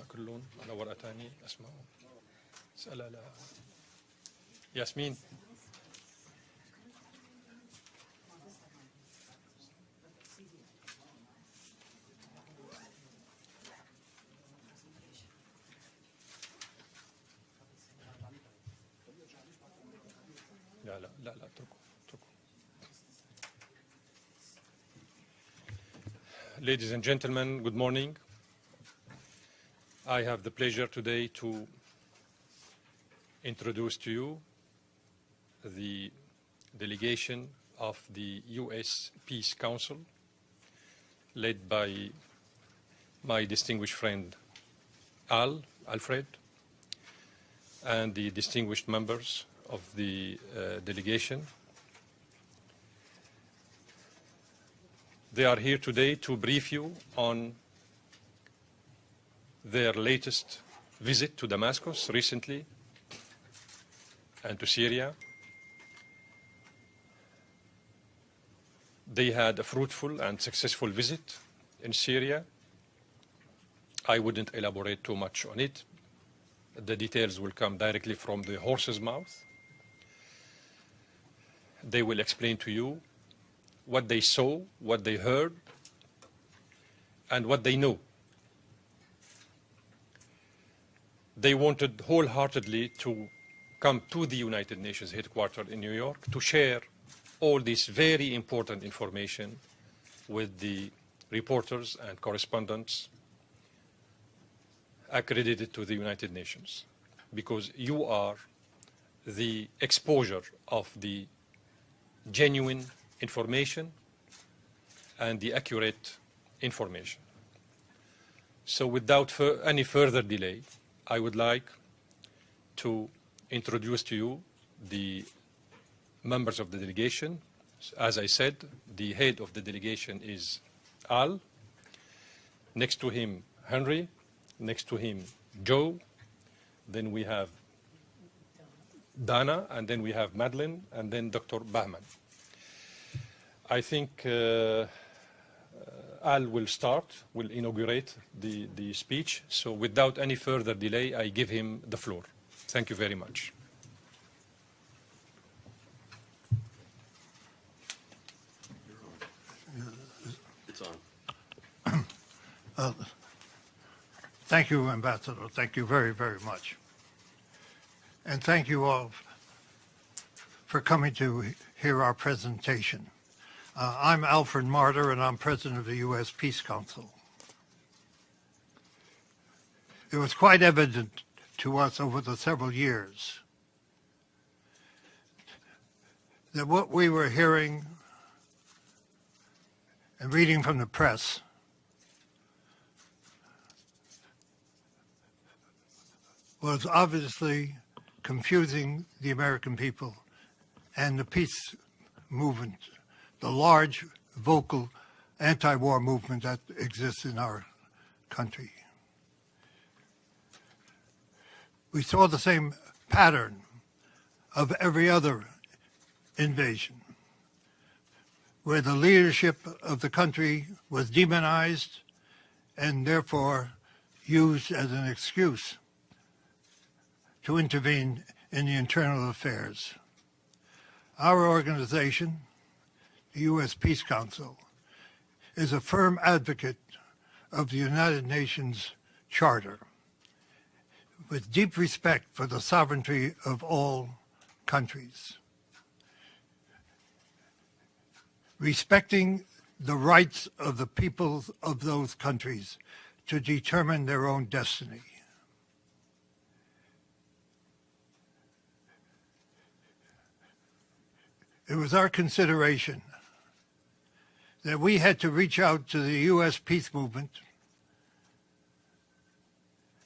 العلماء كلهم على ورقتاني أسمعهم. اسأل على ياسمين. لا اتركوا. Ladies and gentlemen, good morning. I have the pleasure today to introduce to you the delegation of the U.S. Peace Council, led by my distinguished friend Alfred, and the distinguished members of the delegation. They are here today to brief you on their latest visit to Damascus recently and to Syria. They had a fruitful and successful visit in Syria. I wouldn't elaborate too much on it. The details will come directly from the horse's mouth. They will explain to you what they saw, what they heard, and what they know. They wanted wholeheartedly to come to the United Nations headquarters in New York to share all this very important information with the reporters and correspondents accredited to the United Nations, because you are the exposure of the genuine information and the accurate information. So without any further delay, I would like to introduce to you the members of the delegation. As I said, the head of the delegation is Al. Next to him, Henry. Next to him, Joe. Then we have Dana, and then we have Madeline, and then Dr. Bahman. I think Al will inaugurate the speech. So without any further delay, I give him the floor. Thank you very much. It's on. Thank you, Ambassador. Thank you very, very much. And thank you all for coming to hear our presentation. I'm Alfred Martyr, and I'm president of the U.S. Peace Council. It was quite evident to us over the several years that what we were hearing and reading from the press was obviously confusing the American people and the peace movement, the large, vocal anti-war movement that exists in our country. We saw the same pattern of every other invasion, where the leadership of the country was demonized and therefore used as an excuse to intervene in the internal affairs. Our organization, the U.S. Peace Council, is a firm advocate of the United Nations Charter, with deep respect for the sovereignty of all countries, respecting the rights of the peoples of those countries to determine their own destiny. It was our consideration that we had to reach out to the U.S. peace movement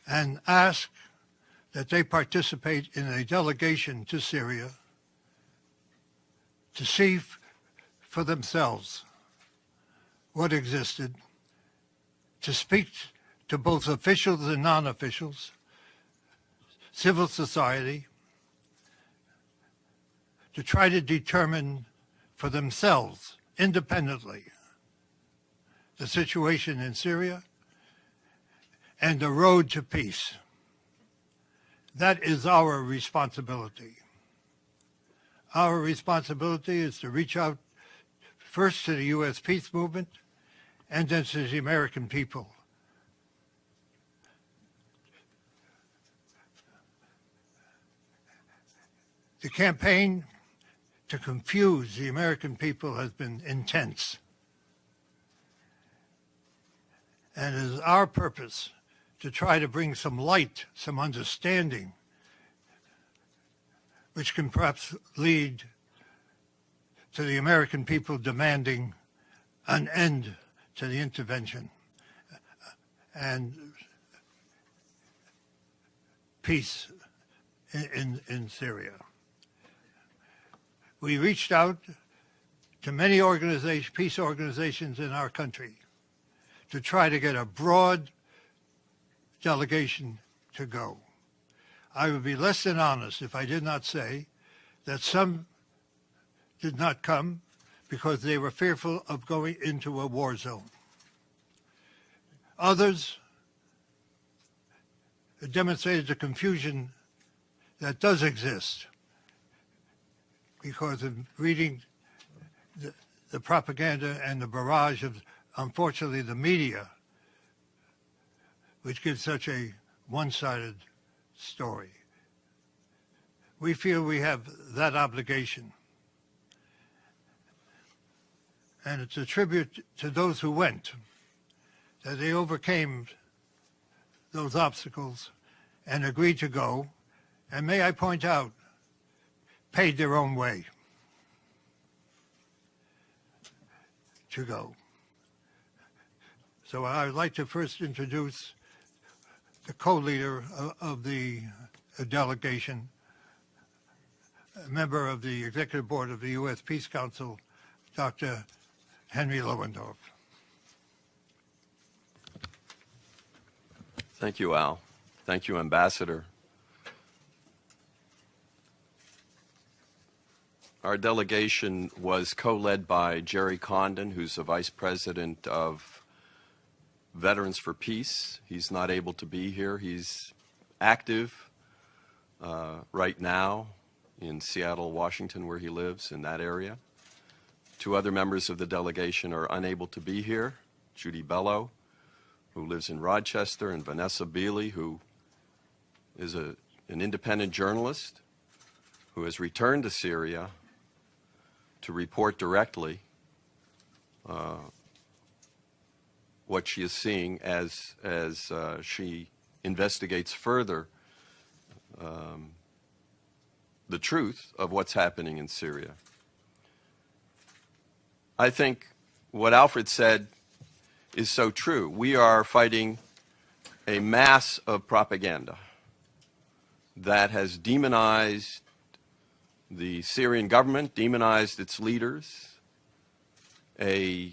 and ask that they participate in a delegation to Syria to see for themselves what existed, to speak to both officials and non-officials, civil society, to try to determine for themselves, independently, the situation in Syria and the road to peace. That is our responsibility. Our responsibility is to reach out first to the U.S. peace movement and then to the American people. The campaign to confuse the American people has been intense. And it is our purpose to try to bring some light, some understanding, which can perhaps lead to the American people demanding an end to the intervention and peace in Syria. We reached out to many peace organizations in our country to try to get a broad delegation to go. I would be less than honest if I did not say that some did not come because they were fearful of going into a war zone. Others demonstrated the confusion that does exist because of reading the propaganda and the barrage of, unfortunately, the media, which gives such a one-sided story. We feel we have that obligation. And it's a tribute to those who went, that they overcame those obstacles and agreed to go, and may I point out, paid their own way to go. So I would like to first introduce the co-leader of the delegation, a member of the Executive Board of the U.S. Peace Council, Dr. Henry Lowenthal. Thank you, Al. Thank you, Ambassador. Our delegation was co-led by Jerry Condon, who's the Vice President of Veterans for Peace. He's not able to be here. He's active right now in Seattle, Washington, where he lives, in that area. Two other members of the delegation are unable to be here. Judy Bellow, who lives in Rochester, and Vanessa Bealey, who is an independent journalist who has returned to Syria to report directly what she is seeing as she investigates further the truth of what's happening in Syria. I think what Alfred said is so true. We are fighting a mass of propaganda that has demonized the Syrian government, demonized its leaders, an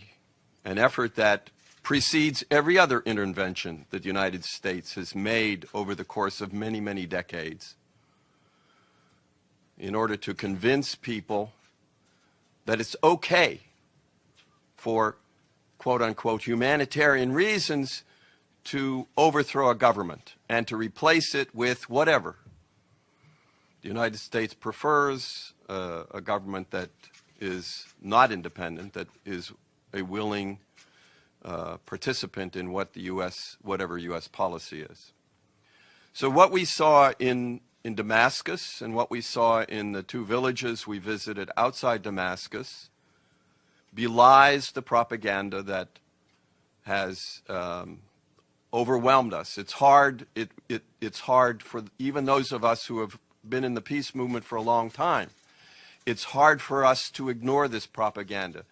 effort that precedes every other intervention that the United States has made over the course of many, many decades in order to convince people that it's okay for quote-unquote humanitarian reasons to overthrow a government and to replace it with whatever. The United States prefers a government that is not independent, that is a willing participant in what the whatever U.S. policy is. So what we saw in Damascus and what we saw in the two villages we visited outside Damascus belies the propaganda that has overwhelmed us. It's hard. It's hard for even those of us who have been in the peace movement for a long time. It's hard for us to ignore this propaganda.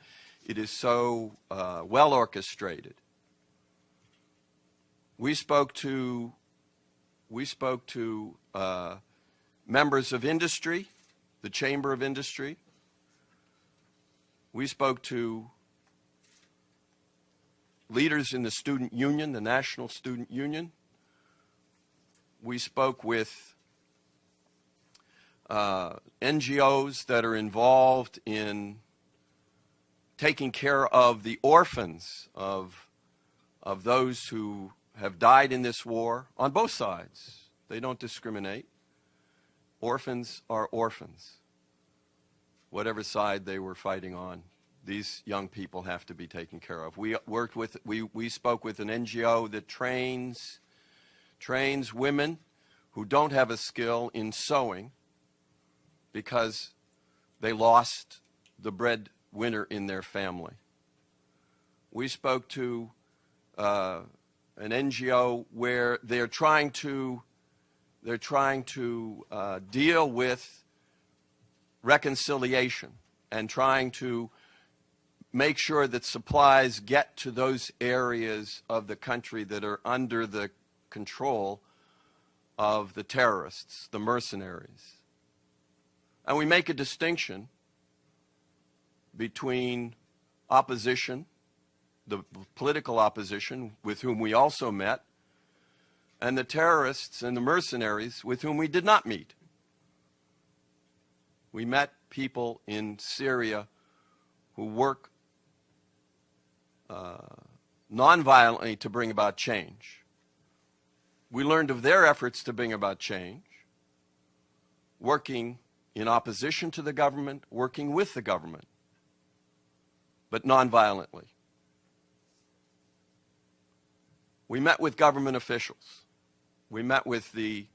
It is so well orchestrated. We spoke to members of industry, the Chamber of Industry. We spoke to leaders in the student union, the National Student Union. We spoke with NGOs that are involved in taking care of the orphans of those who have died in this war on both sides. They don't discriminate. Orphans are orphans. Whatever side they were fighting on, these young people have to be taken care of. We spoke with an NGO that trains women who don't have a skill in sewing because they lost the breadwinner in their family. We spoke to an NGO where they're trying to deal with reconciliation and trying to make sure that supplies get to those areas of the country that are under the control of the terrorists, the mercenaries. And we make a distinction between opposition, the political opposition with whom we also met, and the terrorists and the mercenaries with whom we did not meet. We met people in Syria who work nonviolently to bring about change. We learned of their efforts to bring about change, working in opposition to the government, working with the government, but nonviolently. We met with government officials. We met with the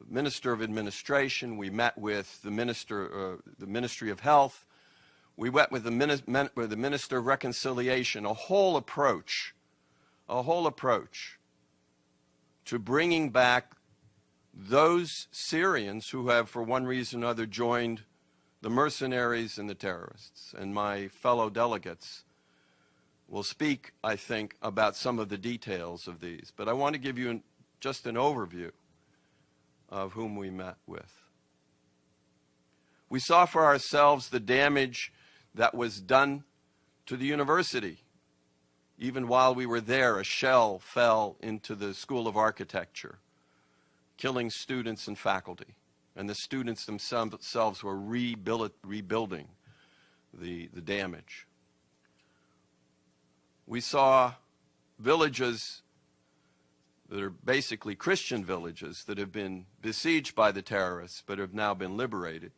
Minister of Administration. We met with the Ministry of Health. We met with the Minister of Reconciliation. A whole approach to bringing back those Syrians who have, for one reason or another, joined the mercenaries and the terrorists. And my fellow delegates will speak, I think, about some of the details of these. But I want to give you just an overview of whom we met with. We saw for ourselves the damage that was done to the university. Even while we were there, a shell fell into the School of Architecture, killing students and faculty. And the students themselves were rebuilding the damage. We saw villages that are basically Christian villages that have been besieged by the terrorists but have now been liberated.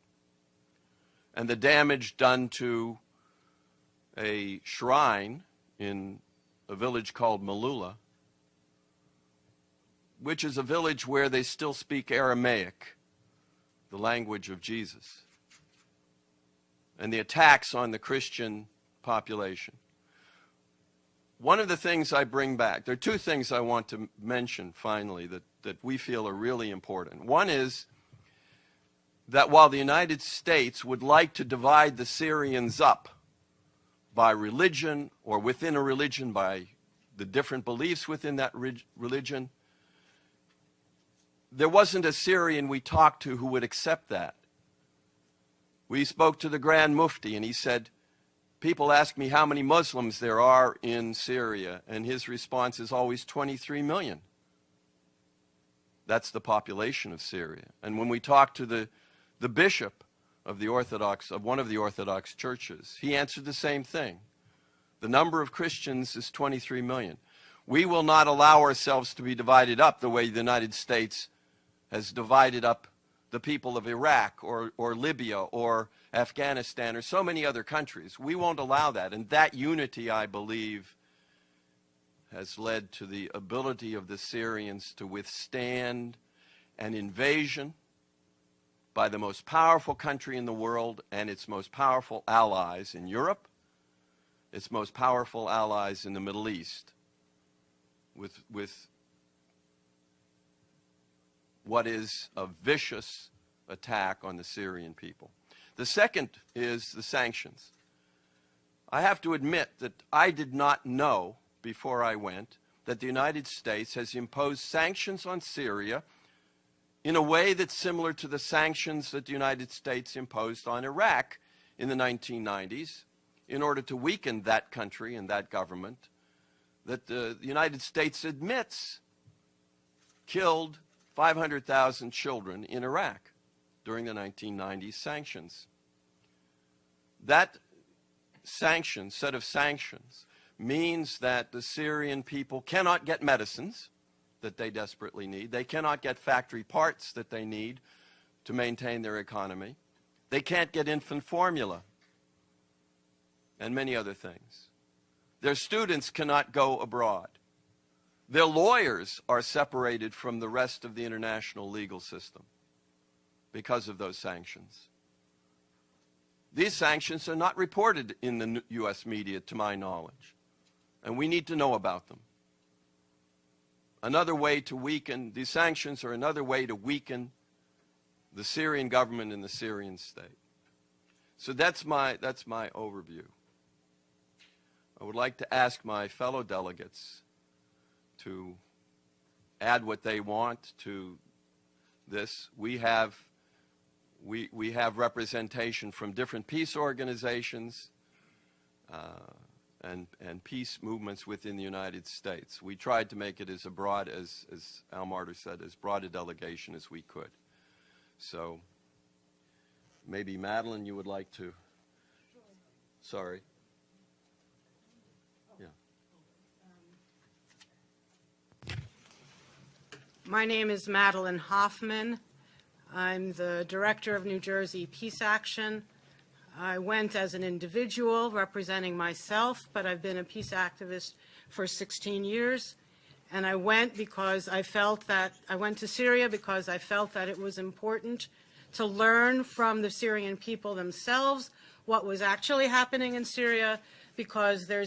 And the damage done to a shrine in a village called Malula, which is a village where they still speak Aramaic, the language of Jesus, and the attacks on the Christian population. One of the things I bring back, there are two things I want to mention finally that we feel are really important. One is that while the United States would like to divide the Syrians up by religion or within a religion, by the different beliefs within that religion, there wasn't a Syrian we talked to who would accept that. We spoke to the Grand Mufti and he said, people ask me how many Muslims there are in Syria, and his response is always 23 million. That's the population of Syria. And when we talked to the bishop of one of the Orthodox churches, he answered the same thing. The number of Christians is 23 million. We will not allow ourselves to be divided up the way the United States has divided up the people of Iraq or Libya or Afghanistan or so many other countries. We won't allow that. And that unity, I believe, has led to the ability of the Syrians to withstand an invasion by the most powerful country in the world and its most powerful allies in Europe, its most powerful allies in the Middle East, with what is a vicious attack on the Syrian people. The second is the sanctions. I have to admit that I did not know before I went that the United States has imposed sanctions on Syria in a way that's similar to the sanctions that the United States imposed on Iraq in the 1990s in order to weaken that country and that government that the United States admits killed 500,000 children in Iraq during the 1990s sanctions. That set of sanctions means that the Syrian people cannot get medicines that they desperately need. They cannot get factory parts that they need to maintain their economy. They can't get infant formula and many other things. Their students cannot go abroad. Their lawyers are separated from the rest of the international legal system because of those sanctions. These sanctions are not reported in the U.S. media, to my knowledge, and we need to know about them. Another way to weaken, these sanctions are another way to weaken the Syrian government and the Syrian state. So that's my overview. I would like to ask my fellow delegates to add what they want to this. We have representation from different peace organizations and peace movements within the United States. We tried to make it as broad, as Al Martyr said, as broad a delegation as we could. So maybe Madeline, you would like to, sorry. My name is Madeline Hoffman. I'm the director of New Jersey Peace Action. I went as an individual representing myself, but I've been a peace activist for 16 years. And I went because I felt that, I went to Syria because I felt that it was important to learn from the Syrian people themselves what was actually happening in Syria, because there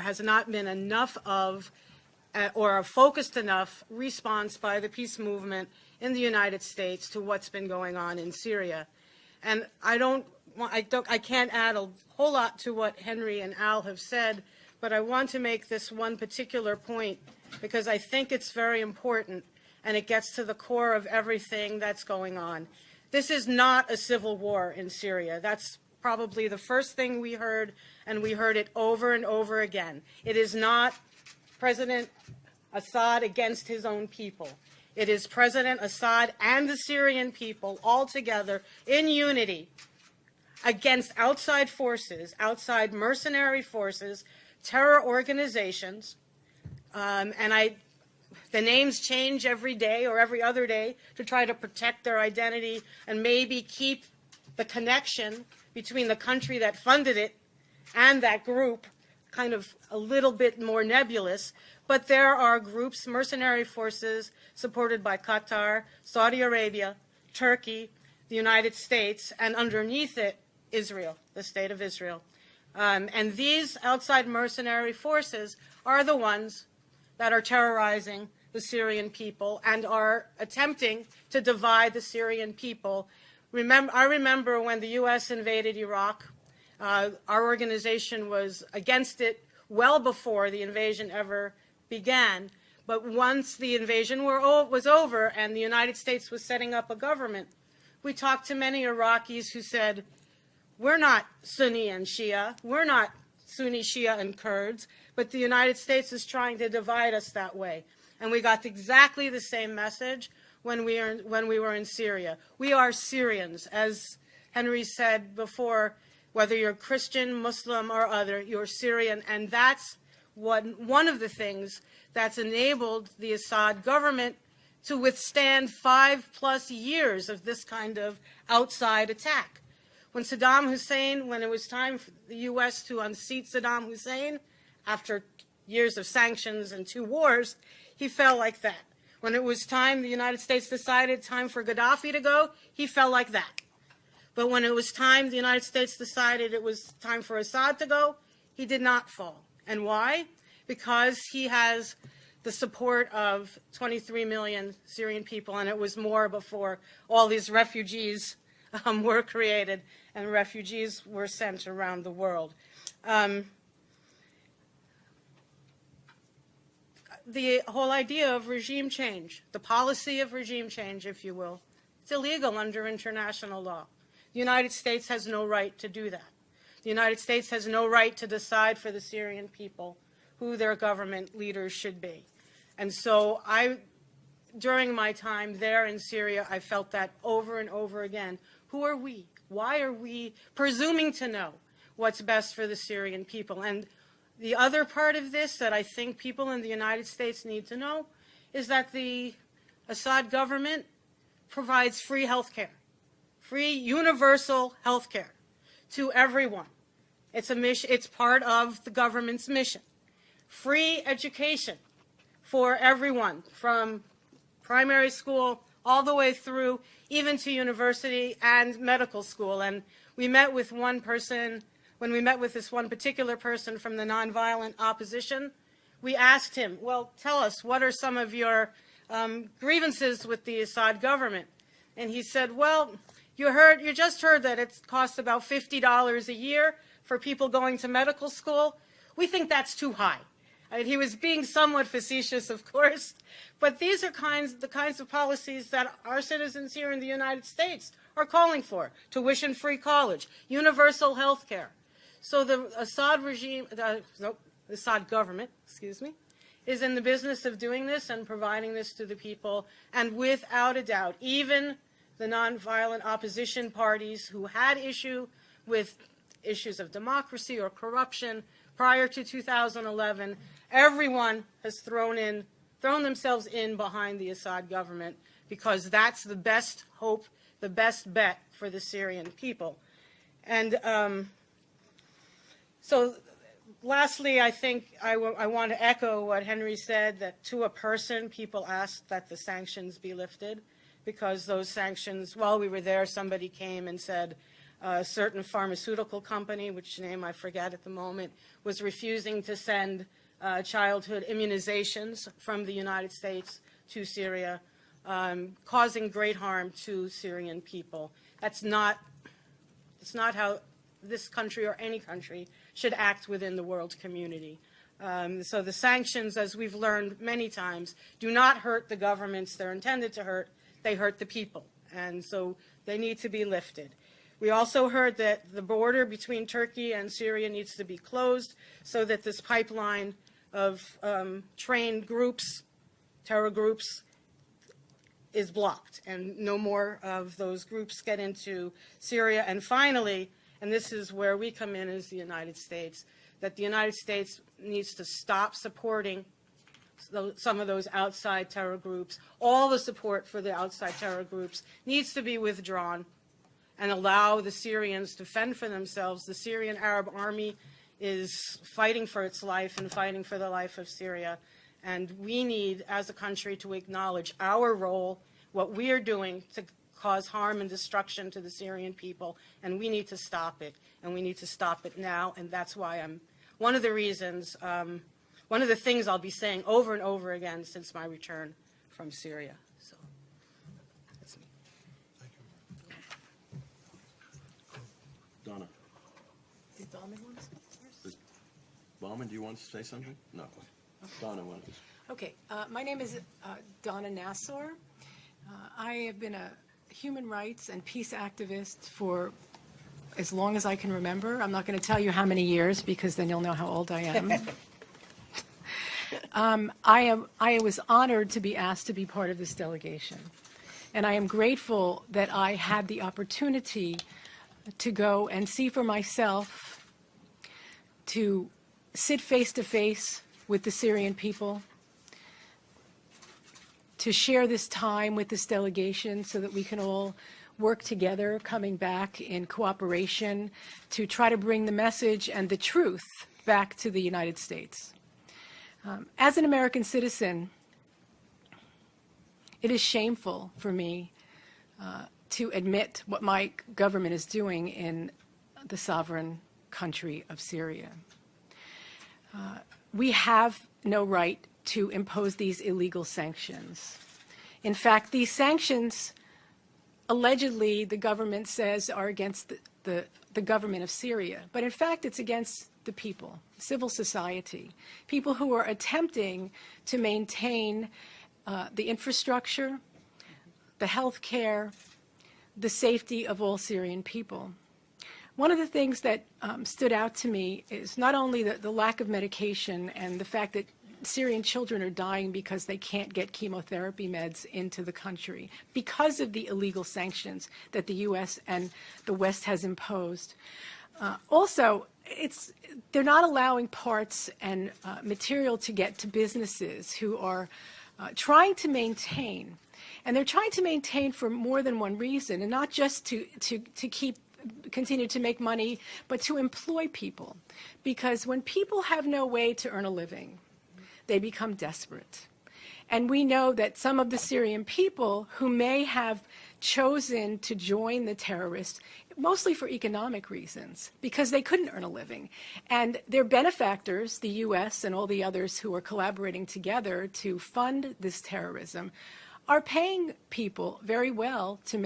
has not been enough of or a focused enough response by the peace movement in the United States to what's been going on in Syria. And I can't add a whole lot to what Henry and Al have said, but I want to make this one particular point because I think it's very important and it gets to the core of everything that's going on. This is not a civil war in Syria. That's probably the first thing we heard, and we heard it over and over again. It is not President Assad against his own people. It is President Assad and the Syrian people all together in unity against outside forces, outside mercenary forces, terror organizations, the names change every day or every other day to try to protect their identity and maybe keep the connection between the country that funded it and that group kind of a little bit more nebulous. But there are groups, mercenary forces, supported by Qatar, Saudi Arabia, Turkey, the United States, and underneath it, Israel, the state of Israel. And these outside mercenary forces are the ones that are terrorizing the Syrian people and are attempting to divide the Syrian people. I remember when the U.S. invaded Iraq, our organization was against it well before the invasion ever began. But once the invasion was over and the United States was setting up a government, we talked to many Iraqis who said, we're not Sunni and Shia, we're not Sunni, Shia, and Kurds, but the United States is trying to divide us that way. And we got exactly the same message when we were in Syria. We are Syrians, as Henry said before, whether you're Christian, Muslim, or other, you're Syrian, and that's one of the things that's enabled the Assad government to withstand 5+ years of this kind of outside attack. When it was time for the U.S. to unseat Saddam Hussein, after years of sanctions and 2 wars, he fell like that. When it was time, the United States decided time for Gaddafi to go, he fell like that. But when it was time, the United States decided it was time for Assad to go, he did not fall. And why? Because he has the support of 23 million Syrian people, and it was more before all these refugees were created and refugees were sent around the world. The whole idea of regime change, the policy of regime change, if you will, it's illegal under international law. The United States has no right to do that. The United States has no right to decide for the Syrian people who their government leaders should be. And so during my time there in Syria, I felt that over and over again. Who are we? Why are we presuming to know what's best for the Syrian people? And The other part of this that I think people in the United States need to know is that the Assad government provides free health care, free universal health care to everyone. It's a mission, it's part of the government's mission. Free education for everyone, from primary school all the way through, even to university and medical school. And we met with one person, when we met with this one particular person from the nonviolent opposition, we asked him, well, tell us, what are some of your grievances with the Assad government? And he said, well, you just heard that it costs about $50 a year for people going to medical school. We think that's too high. I mean, he was being somewhat facetious, of course, but these are the kinds of policies that our citizens here in the United States are calling for: tuition-free college, universal health care. So the Assad regime, the Assad government, excuse me, is in the business of doing this and providing this to the people. And without a doubt, even the nonviolent opposition parties who had issue with issues of democracy or corruption prior to 2011, everyone has thrown themselves in behind the Assad government, because that's the best hope, the best bet for the Syrian people. And so lastly, I think I want to echo what Henry said, that to a person, people asked that the sanctions be lifted, because those sanctions, while we were there, somebody came and said a certain pharmaceutical company, which name I forget at the moment, was refusing to send childhood immunizations from the United States to Syria, causing great harm to Syrian people. It's not how this country or any country should act within the world community. So the sanctions, as we've learned many times, do not hurt the governments they're intended to hurt. They hurt the people, and so they need to be lifted. We also heard that the border between Turkey and Syria needs to be closed so that this pipeline of trained groups, terror groups, is blocked and no more of those groups get into Syria. And finally, and this is where we come in as the United States, that the United States needs to stop supporting some of those outside terror groups. All the support for the outside terror groups needs to be withdrawn and allow the Syrians to fend for themselves. The Syrian Arab army is fighting for its life and fighting for the life of Syria. And we need, as a country, to acknowledge our role, what we are doing to cause harm and destruction to the Syrian people, and we need to stop it, and we need to stop it now. And that's why one of the reasons, one of the things I'll be saying over and over again since my return from Syria. So that's me. Thank you. Donna. Did Donna want to speak first? Bauman, do you want to say something? No. Donna wanted to. Okay, my name is Donna Nassor. I have been a human rights and peace activist for as long as I can remember. I'm not going to tell you how many years, because then you'll know how old I am. I was honored to be asked to be part of this delegation, and I am grateful that I had the opportunity to go and see for myself, to sit face to face with the Syrian people, to share this time with this delegation so that we can all work together, coming back in cooperation to try to bring the message and the truth back to the United States. As an American citizen, it is shameful for me to admit what my government is doing in the sovereign country of Syria. We have no right to impose these illegal sanctions. In fact, these sanctions, allegedly, the government says are against the government of Syria. But in fact, it's against the people, civil society, people who are attempting to maintain the infrastructure, the health care, the safety of all Syrian people. One of the things that stood out to me is not only the lack of medication and the fact that Syrian children are dying because they can't get chemotherapy meds into the country because of the illegal sanctions that the U.S. and the West has imposed. Also, they're not allowing parts and material to get to businesses who are trying to maintain. And they're trying to maintain for more than one reason, and not just to continue to make money, but to employ people. Because when people have no way to earn a living, they become desperate. And we know that some of the Syrian people who may have chosen to join the terrorists, mostly for economic reasons, because they couldn't earn a living. And their benefactors, the U.S. and all the others who are collaborating together to fund this terrorism, are paying people very well to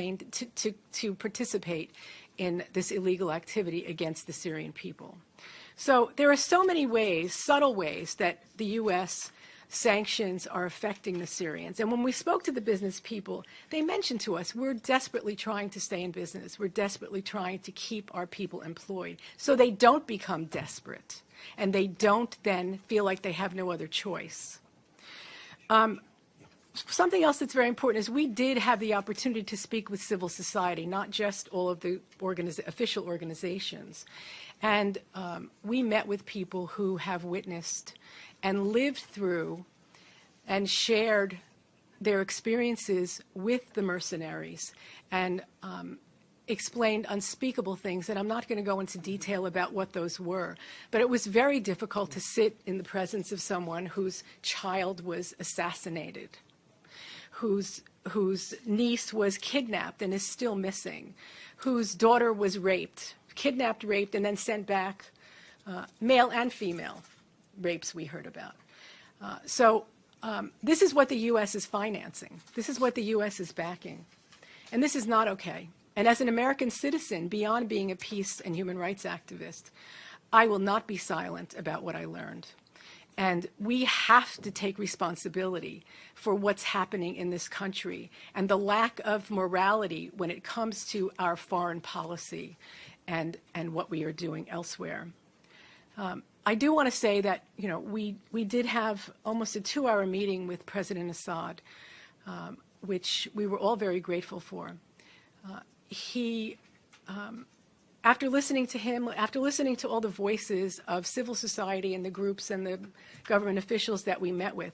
participate in this illegal activity against the Syrian people. So there are so many ways, subtle ways, that the U.S. sanctions are affecting the Syrians. And when we spoke to the business people, they mentioned to us, we're desperately trying to stay in business. We're desperately trying to keep our people employed so they don't become desperate and they don't then feel like they have no other choice. Something else that's very important is we did have the opportunity to speak with civil society, not just all of the official organizations. And we met with people who have witnessed and lived through and shared their experiences with the mercenaries and explained unspeakable things. And I'm not going to go into detail about what those were. But it was very difficult to sit in the presence of someone whose child was assassinated, whose niece was kidnapped and is still missing, whose daughter was raped, kidnapped, raped, and then sent back, male and female rapes we heard about. So this is what the U.S. is financing. This is what the U.S. is backing. And this is not okay. And as an American citizen, beyond being a peace and human rights activist, I will not be silent about what I learned. And we have to take responsibility for what's happening in this country and the lack of morality when it comes to our foreign policy and what we are doing elsewhere. I do want to say that, you know, we did have almost a 2-hour meeting with President Assad, which we were all very grateful for. After listening to him, after listening to all the voices of civil society and the groups and the government officials that we met with,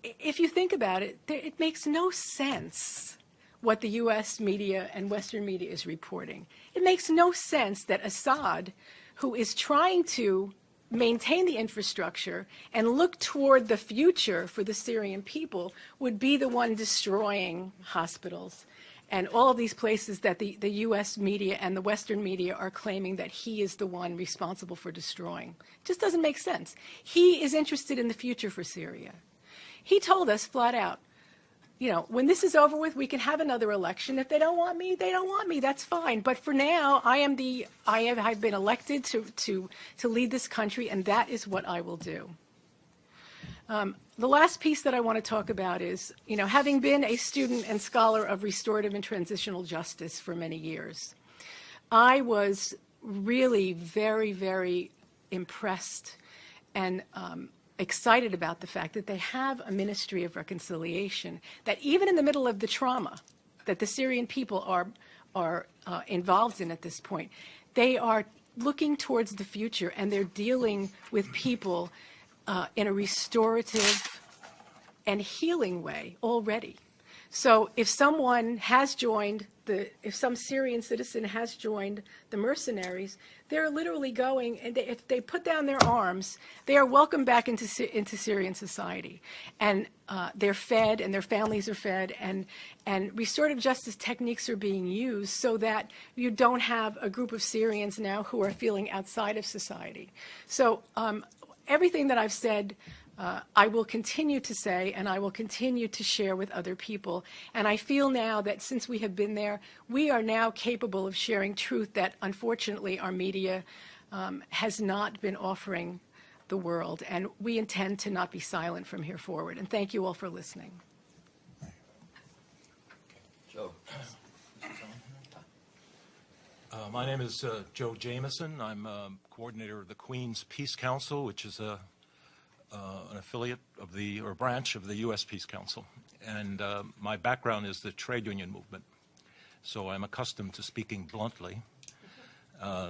if you think about it, it makes no sense what the U.S. media and Western media is reporting. It makes no sense that Assad, who is trying to maintain the infrastructure and look toward the future for the Syrian people, would be the one destroying hospitals and all of these places that the U.S. media and the Western media are claiming that he is the one responsible for destroying. It just doesn't make sense. He is interested in the future for Syria. He told us flat out, you know, when this is over with, we can have another election. If they don't want me, they don't want me. That's fine. But for now, I've been elected to lead this country, and that is what I will do. The last piece that I want to talk about is, you know, having been a student and scholar of restorative and transitional justice for many years, I was really very, very impressed and excited about the fact that they have a ministry of reconciliation, that even in the middle of the trauma that the Syrian people are involved in at this point, they are looking towards the future and they're dealing with people in a restorative and healing way already. So if someone has joined if some Syrian citizen has joined the mercenaries, they're literally going, and if they put down their arms, they are welcomed back into Syrian society. And they're fed, and their families are fed, and restorative justice techniques are being used so that you don't have a group of Syrians now who are feeling outside of society. So everything that I've said, I will continue to say, and I will continue to share with other people. And I feel now that since we have been there, we are now capable of sharing truth that, unfortunately, our media has not been offering the world. And we intend to not be silent from here forward. And thank you all for listening. Joe. My name is Joe Jameson. I'm coordinator of the Queen's Peace Council, which is an affiliate of or branch of the U.S. Peace Council. And my background is the trade union movement. So I'm accustomed to speaking bluntly.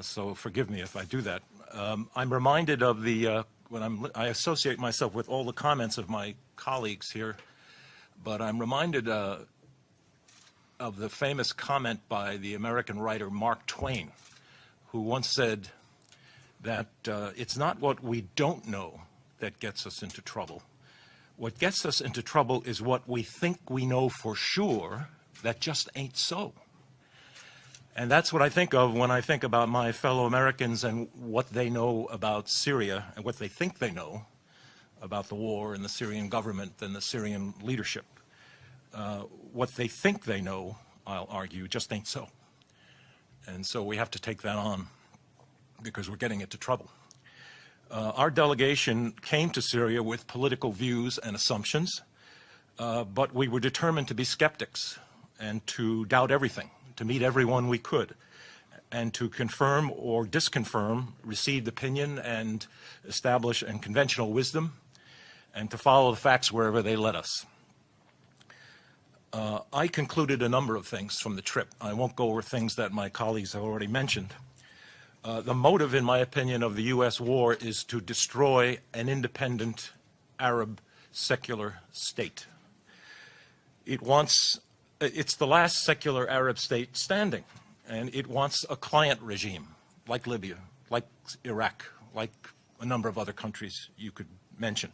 so forgive me if I do that. I'm reminded of I associate myself with all the comments of my colleagues here, but I'm reminded of the famous comment by the American writer Mark Twain, who once said that it's not what we don't know that gets us into trouble. What gets us into trouble is what we think we know for sure that just ain't so. And that's what I think of when I think about my fellow Americans and what they know about Syria and what they think they know about the war and the Syrian government and the Syrian leadership. What they think they know, I'll argue, just ain't so. And so we have to take that on because we're getting into trouble. Our delegation came to Syria with political views and assumptions, but we were determined to be skeptics and to doubt everything, to meet everyone we could, and to confirm or disconfirm received opinion and establish and conventional wisdom, and to follow the facts wherever they led us. I concluded a number of things from the trip. I won't go over things that my colleagues have already mentioned. The motive, in my opinion, of the U.S. war is to destroy an independent Arab secular state. It's the last secular Arab state standing, and it wants a client regime like Libya, like Iraq, like a number of other countries you could mention.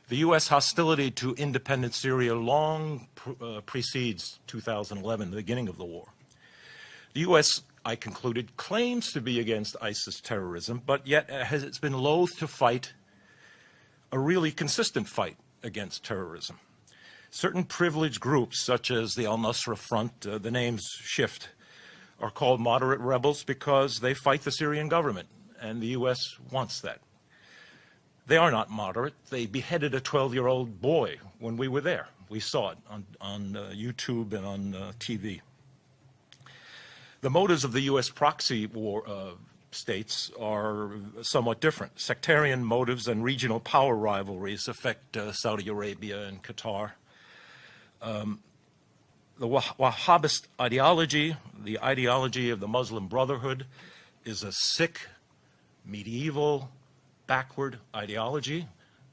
The U.S. hostility to independent Syria long precedes 2011, the beginning of the war. The U.S., I concluded, claims to be against ISIS terrorism, but yet it's been loath to fight a really consistent fight against terrorism. Certain privileged groups, such as the al-Nusra Front, the names shift, are called moderate rebels because they fight the Syrian government, and the U.S. wants that. They are not moderate. They beheaded a 12-year-old boy when we were there. We saw it on YouTube and on TV. The motives of the U.S. proxy war states are somewhat different. Sectarian motives and regional power rivalries affect Saudi Arabia and Qatar. The Wahhabist ideology, the ideology of the Muslim Brotherhood, is a sick, medieval, backward ideology.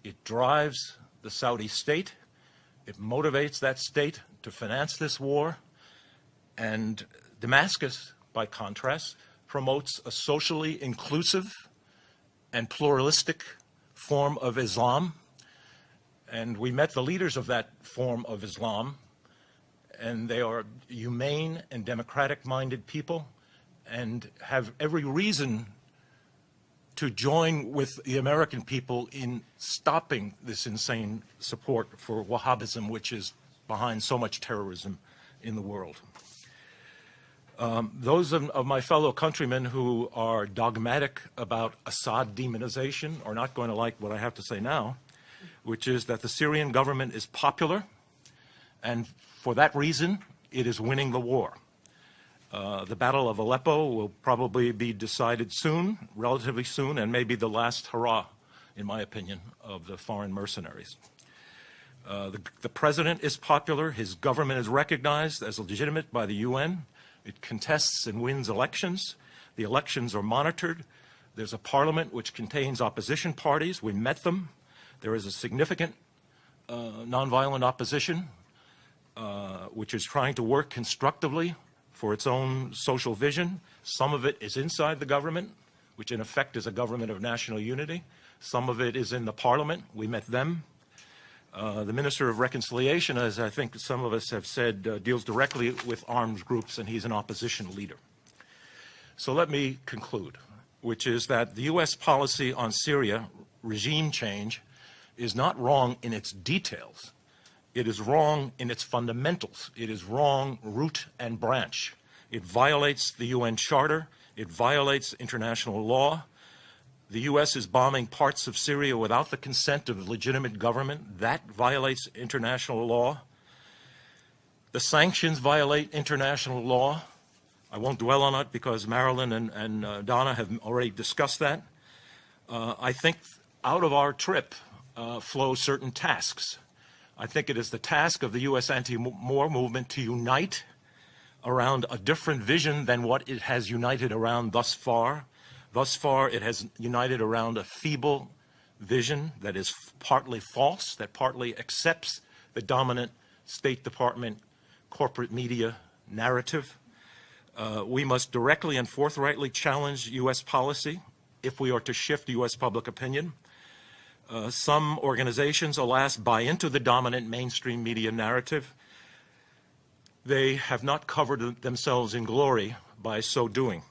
It drives the Saudi state. It motivates that state to finance this war. And Damascus, by contrast, promotes a socially inclusive and pluralistic form of Islam. And we met the leaders of that form of Islam, and they are humane and democratic-minded people and have every reason to join with the American people in stopping this insane support for Wahhabism, which is behind so much terrorism in the world. Those of my fellow countrymen who are dogmatic about Assad demonization are not going to like what I have to say now, which is that the Syrian government is popular, and for that reason, it is winning the war. The Battle of Aleppo will probably be decided soon, relatively soon, and maybe the last hurrah, in my opinion, of the foreign mercenaries. The president is popular. His government is recognized as legitimate by the UN. It contests and wins elections. The elections are monitored. There's a parliament which contains opposition parties. We met them. There is a significant nonviolent opposition which is trying to work constructively for its own social vision. Some of it is inside the government, which in effect is a government of national unity. Some of it is in the parliament. We met them. The Minister of Reconciliation, as I think some of us have said, deals directly with armed groups, and he's an opposition leader. So let me conclude, which is that the U.S. policy on Syria, regime change, is not wrong in its details. It is wrong in its fundamentals. It is wrong root and branch. It violates the UN Charter. It violates international law. The U.S. is bombing parts of Syria without the consent of a legitimate government. That violates international law. The sanctions violate international law. I won't dwell on it because Marilyn and Donna have already discussed that. I think out of our trip flow certain tasks. I think it is the task of the U.S. anti-war movement to unite around a different vision than what it has united around thus far. Thus far, it has united around a feeble vision that is partly false, that partly accepts the dominant State Department corporate media narrative. We must directly and forthrightly challenge U.S. policy if we are to shift U.S. public opinion. Some organizations, alas, buy into the dominant mainstream media narrative. They have not covered themselves in glory by so doing.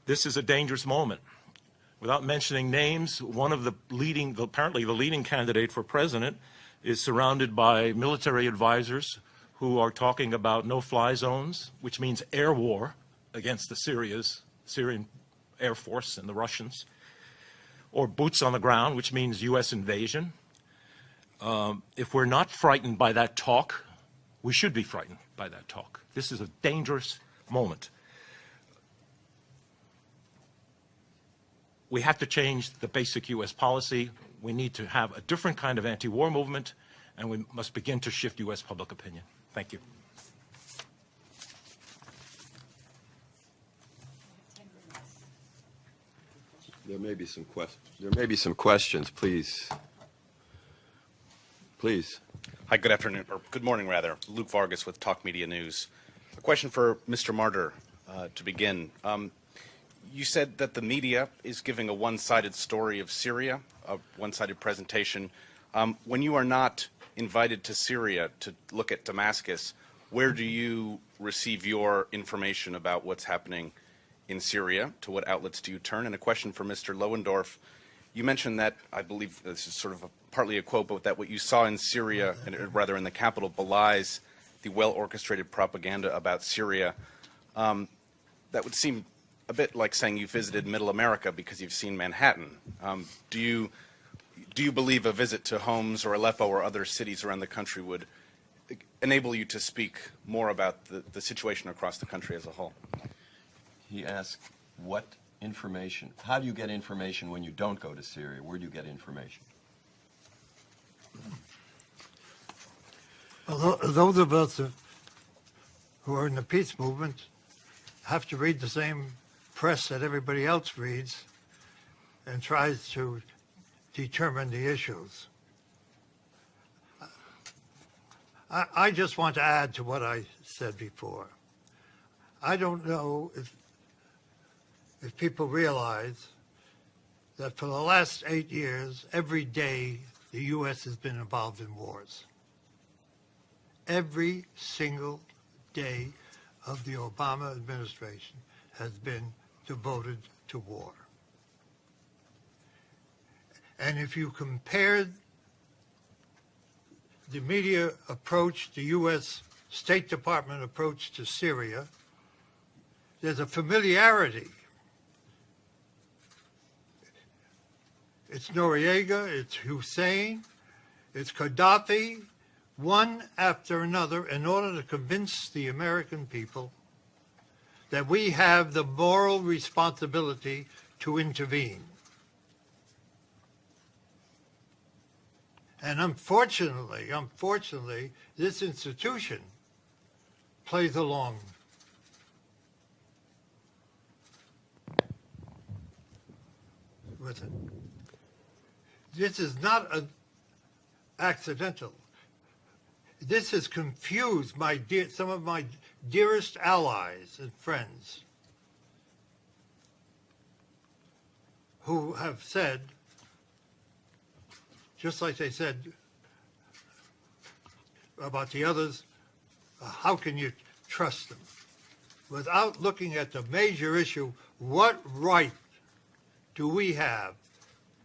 This is a dangerous moment. Without mentioning names, one of the apparently the leading candidate for president is surrounded by military advisors who are talking about no-fly zones, which means air war against the Syrian Air Force and the Russians, or boots on the ground, which means U.S. invasion. If we're not frightened by that talk, we should be frightened by that talk. This is a dangerous moment. We have to change the basic U.S. policy. We need to have a different kind of anti-war movement, and we must begin to shift U.S. public opinion. Thank you. There may be some questions, please. Please. Hi, good afternoon, or good morning, rather. Luke Vargas with Talk Media News. A question for Mr. Martyr to begin. You said that the media is giving a one-sided story of Syria, a one-sided presentation. When you are not invited to Syria to look at Damascus, where do you receive your information about what's happening in Syria? To what outlets do you turn? And a question for Mr. Lohendorf. You mentioned that, I believe this is sort of partly a quote, but that what you saw in Syria, and rather in the capital, belies the well-orchestrated propaganda about Syria. That would seem a bit like saying you visited Middle America because you've seen Manhattan. Do you believe a visit to Homs or Aleppo or other cities around the country would enable you to speak more about the situation across the country as a whole? He asked, what information, how do you get information when you don't go to Syria? Where do you get information? Well, those of us who are in the peace movement have to read the same press that everybody else reads and tries to determine the issues. I just want to add to what I said before. I don't know if people realize that for the last 8 years, every day the U.S. has been involved in wars. Every single day of the Obama administration has been devoted to war. And if you compared the media approach, the U.S. State Department approach to Syria, there's a familiarity. It's Noriega, it's Hussein, it's Gaddafi, one after another, in order to convince the American people that we have the moral responsibility to intervene. And unfortunately, this institution plays along. With it. This is not accidental. This has confused some of my dearest allies and friends who have said, just like they said about the others, how can you trust them? Without looking at the major issue, what right do we have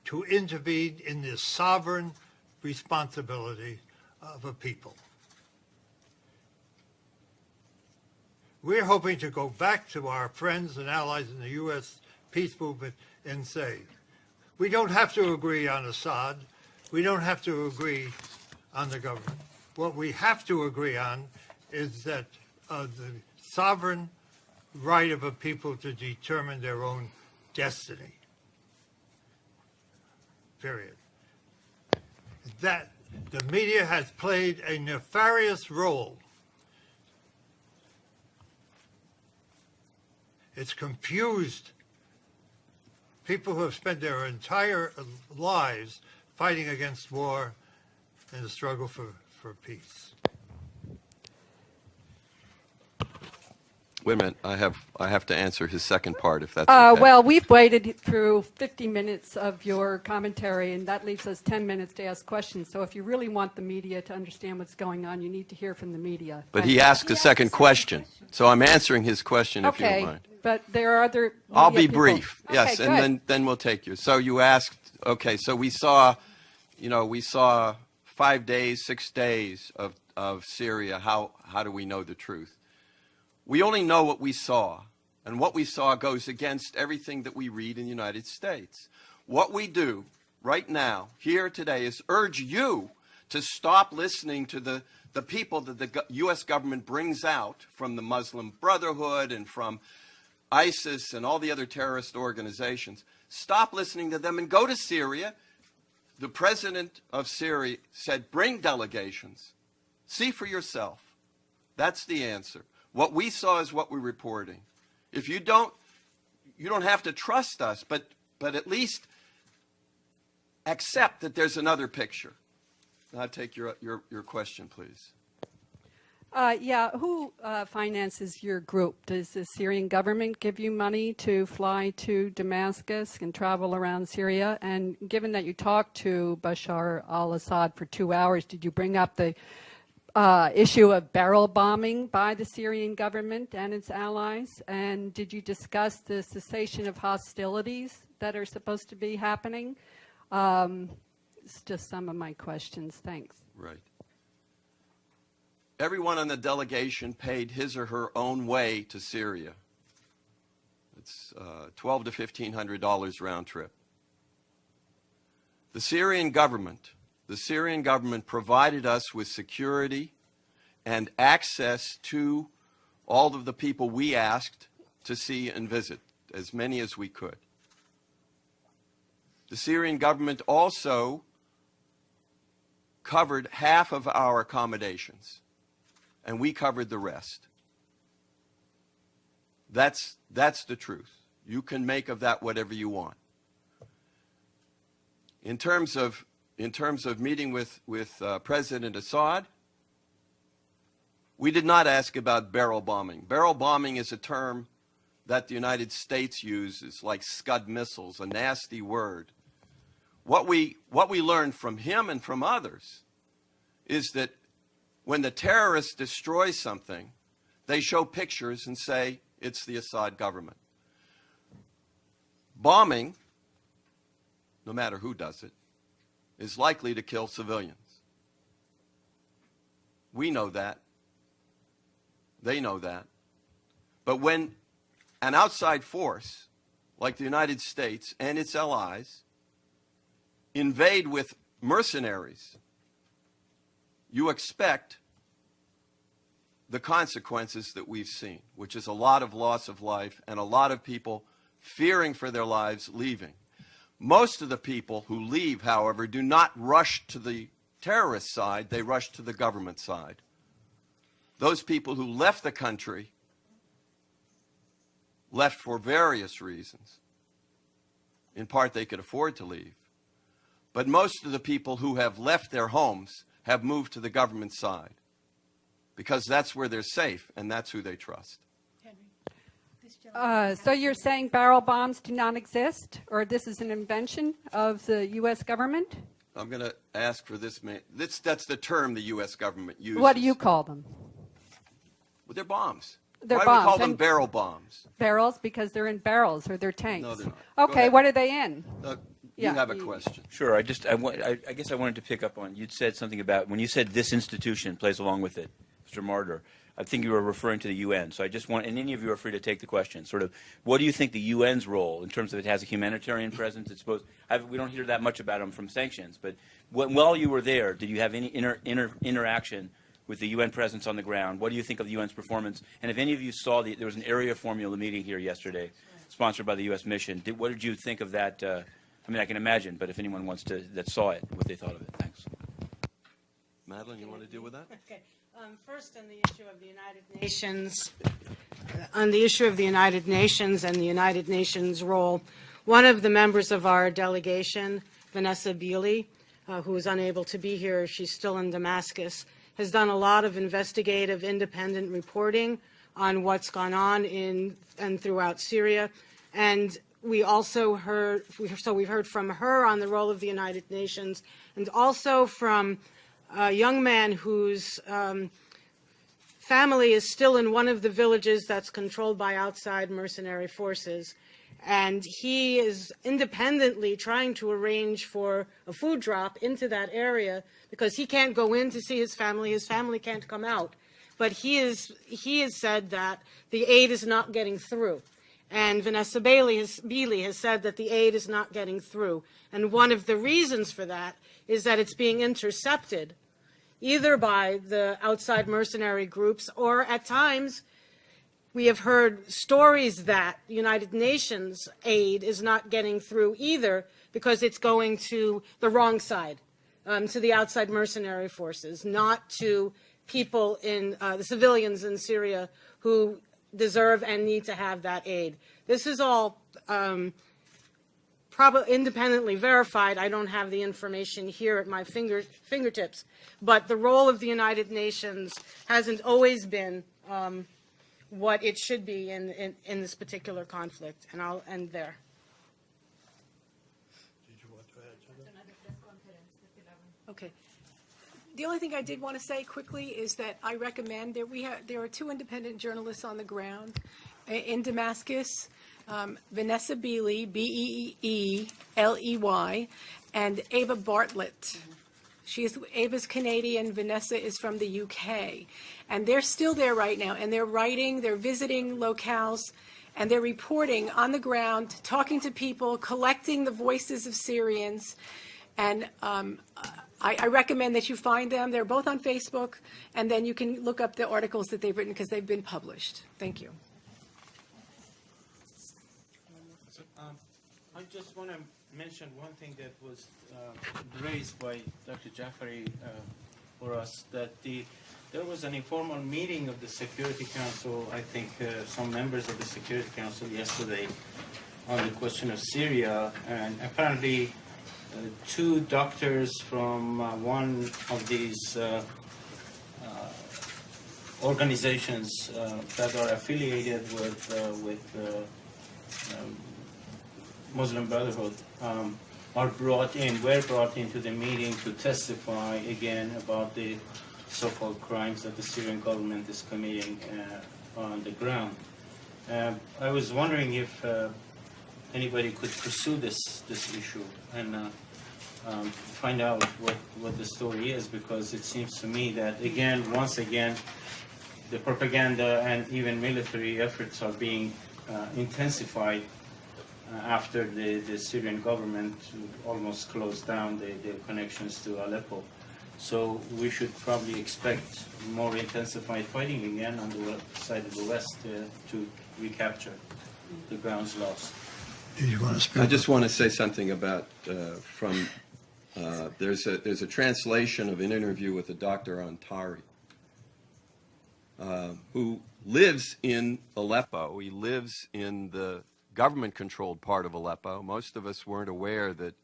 to intervene in this sovereign responsibility of a people? We're hoping to go back to our friends and allies in the U.S. peace movement and say, we don't have to agree on Assad. We don't have to agree on the government. What we have to agree on is that the sovereign right of a people to determine their own destiny. Period. That the media has played a nefarious role It's confused people who have spent their entire lives fighting against war and the struggle for peace. Wait a minute. I have to answer his second part, if that's okay. Well, we've waited through 50 minutes of your commentary, and that leaves us 10 minutes to ask questions. So if you really want the media to understand what's going on, you need to hear from the media. But he asked a second question, so I'm answering his question, if you don't mind. But there are other I'll be media people. brief, yes, Okay, and then we'll take you. So you asked, okay, so we saw 5 days, 6 days of Syria. How do we know the truth? We only know what we saw, and what we saw goes against everything that we read in the United States. What we do right now, here today, is urge you to stop listening to the people that the U.S. government brings out from the Muslim Brotherhood and from ISIS and all the other terrorist organizations. Stop listening to them and go to Syria. The president of Syria said, bring delegations. See for yourself. That's the answer. What we saw is what we're reporting. If you don't have to trust us, but at least accept that there's another picture. I'll take your question, please. Who finances your group? Does the Syrian government give you money to fly to Damascus and travel around Syria? And given that you talked to Bashar Al Assad for 2 hours, did you bring up the issue of barrel bombing by the Syrian government and its allies? And did you discuss the cessation of hostilities that are supposed to be happening? It's just some of my questions. Thanks. Right. Everyone on the delegation paid his or her own way to Syria. It's $1,200 to $1,500 round trip. The Syrian government provided us with security and access to all of the people we asked to see and visit, as many as we could. The Syrian government also covered half of our accommodations, and we covered the rest. That's the truth. You can make of that whatever you want. In terms of meeting with President Assad, we did not ask about barrel bombing. Barrel bombing is a term that the United States uses, like Scud missiles, a nasty word. What we learned from him and from others is that when the terrorists destroy something, they show pictures and say it's the Assad government. Bombing, no matter who does it, is likely to kill civilians. We know that. They know that. But when an outside force, like the United States and its allies, invade with mercenaries, you expect the consequences that we've seen, which is a lot of loss of life and a lot of people fearing for their lives, leaving. Most of the people who leave, however, do not rush to the terrorist side, they rush to the government side. Those people who left the country left for various reasons. In part, they could afford to leave. But most of the people who have left their homes have moved to the government side because that's where they're safe and that's who they trust. So you're saying barrel bombs do not exist, or this is an invention of the U.S. government? I'm going to ask for this man. That's the term the U.S. government uses. What do you call them? Well, they're bombs. They're Why bombs. do we call them barrel bombs? Barrels because they're in barrels or they're tanks. No, they're not. Okay, what are they in? You have a question. Sure. I guess I wanted to pick up on, you'd said something about, when you said this institution plays along with it, Mr. Martyr, I think you were referring to the UN. So I just want, and any of you are free to take the question, sort of, what do you think the UN's role, in terms of it has a humanitarian presence? It's supposed, we don't hear that much about them from sanctions, but while you were there, did you have any interaction with the UN presence on the ground? What do you think of the UN's performance? And if any of you saw, there was an area formula meeting here yesterday, sponsored by the U.S. mission. What did you think of that? I mean, I can imagine, but if anyone wants to, that saw it, what they thought of it. Thanks. Madeline, you want to deal with that? Okay. First, on the issue of the United Nations, and the United Nations role, one of the members of our delegation, Vanessa Beeley, who is unable to be here, she's still in Damascus, has done a lot of investigative, independent reporting on what's gone on in and throughout Syria, and we also heard, we've heard from her on the role of the United Nations, and also from a young man whose family is still in one of the villages that's controlled by outside mercenary forces. And he is independently trying to arrange for a food drop into that area because he can't go in to see his family can't come out. But he has said that the aid is not getting through. And Vanessa Beeley has said that the aid is not getting through. And one of the reasons for that is that it's being intercepted, either by the outside mercenary groups or at times we have heard stories that the United Nations aid is not getting through either because it's going to the wrong side, to the outside mercenary forces, not to people in the civilians in Syria who deserve and need to have that aid. This is all probably independently verified. I don't have the information here at my fingertips, but the role of the United Nations hasn't always been what it should be in this particular conflict, and I'll end there. Did you want to add something? Okay. The only thing I did want to say quickly is that I recommend that there are two independent journalists on the ground in Damascus, Vanessa Beeley, Beeley, and Ava Bartlett. Ava's Canadian, Vanessa is from the UK. And they're still there right now, and they're writing, they're visiting locales, and they're reporting on the ground, talking to people, collecting the voices of Syrians. And I recommend that you find them. They're both on Facebook, and then you can look up the articles that they've written because they've been published. Thank you. I just want to mention one thing that was raised by Dr. Jafari for us, that there was an informal meeting of the Security Council, I think some members of the Security Council yesterday, on the question of Syria, and apparently two doctors from one of these organizations that are affiliated with Muslim Brotherhood were brought into the meeting to testify again about the so-called crimes that the Syrian government is committing on the ground. I was wondering if anybody could pursue this issue and find out what the story is, because it seems to me that once again, the propaganda and even military efforts are being intensified after the Syrian government almost closed down their connections to Aleppo. So we should probably expect more intensified fighting again on the side of the West to recapture the grounds lost. Did you want to speak? I just want to say something about there's a translation of an interview with a Dr. Antari, who lives in Aleppo. He lives in the government-controlled part of Aleppo. Most of us weren't aware that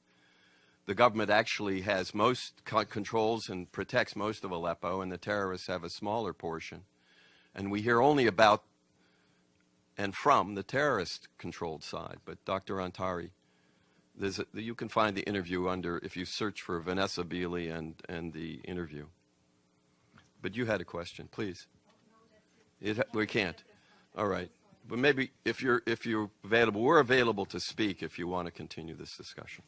the government actually has most controls and protects most of Aleppo, and the terrorists have a smaller portion. And we hear only about and from the terrorist-controlled side. But Dr. Antari, you can find the interview if you search for Vanessa Beeley and the interview. But you had a question, please. We can't. All right. But maybe if you're available, we're available to speak if you want to continue this discussion.